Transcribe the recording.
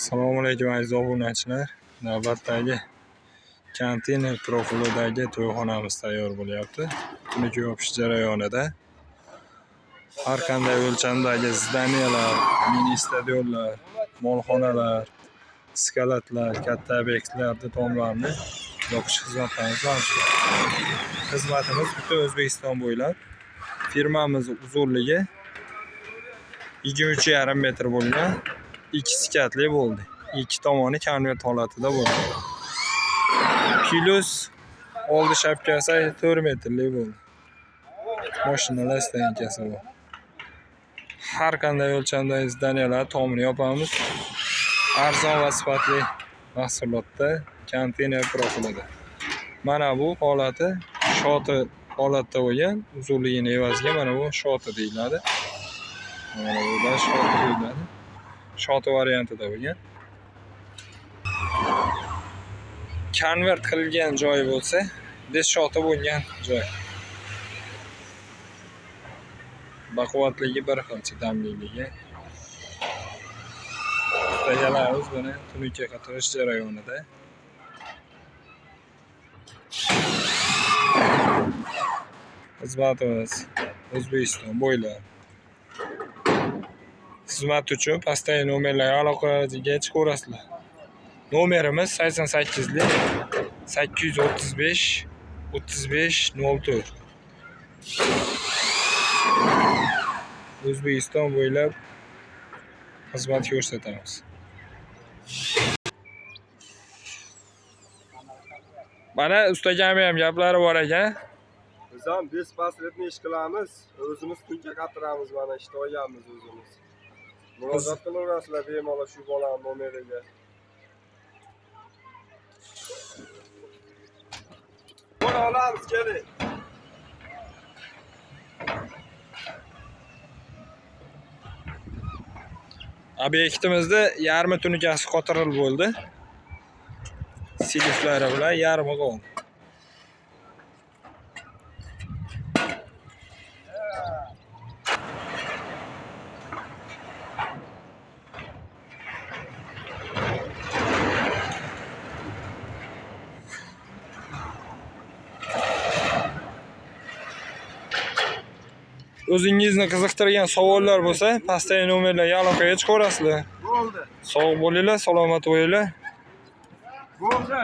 Assalomu alaykum aziz obunachilar. Navbatdagi konteyner profilidagi to'yxonamiz tayyor bo'lyapti. Uni yopish jarayonida har qanday o'lchamdagi zdaniyalar, mini stadionlar, molxonalar, skalatlar, katta obyektlarda tomlarni yopish xizmatlarimiz mavjud. Xizmatimiz butun O'zbekiston bo'ylab. Firmamiz uzunligi 23,5 metr bo'lgan. İki sikatli bo'ldi. İki tomoni konvert holatida bo'ldi. Plus oldi shapkasi 4 metrlik bo'ldi. Mashinalar stankasi bor. Har qanday o'lchamdagi zdaniyalar tomini yopamiz. Arzon va sifatli mahsulotda konteyner profilida. Mana bu holati shoti holatda bo'lgan. Uzunligini evaziga mana bu shoti deyiladi. Mana bu da shoti deyiladi. Shoti variantida bo'lgan. Konvert qilgan joyi bo'lsa, biz shoti bo'lgan joy. Baquvvatligi bir xil, chidamliligi. Ustalarimiz buni tunuka qatirish jarayonida. Xizmatimiz O'zbekiston bo'ylab. Xizmat uchun pastdagi nomerlarga aloqaga chiqaverasizlar. Nomerimiz 88 835 35 04. O'zbekiston bo'ylab xizmat ko'rsatamiz. Mana ustagami ham gaplari bor ekan. Biz ham bespasretni ish qilamiz. O'zimiz tunga qatiramiz, mana ishni olganmiz o'zimiz. Murojaat qilaverasizlar bemalol shu bolani nomeriga. Buni olamiz, keling. Obyektimizda yarmi tunikasi qotirilib bo'ldi. Siliflari bilan yarmi qoldi. O'zingizni qiziqtirgan savollar bo'lsa, pastdagi nomerlarga aloqaga chiqaverasizlar. Bo'ldi. Sog' bo'linglar, salomat bo'linglar. Bo'ldi.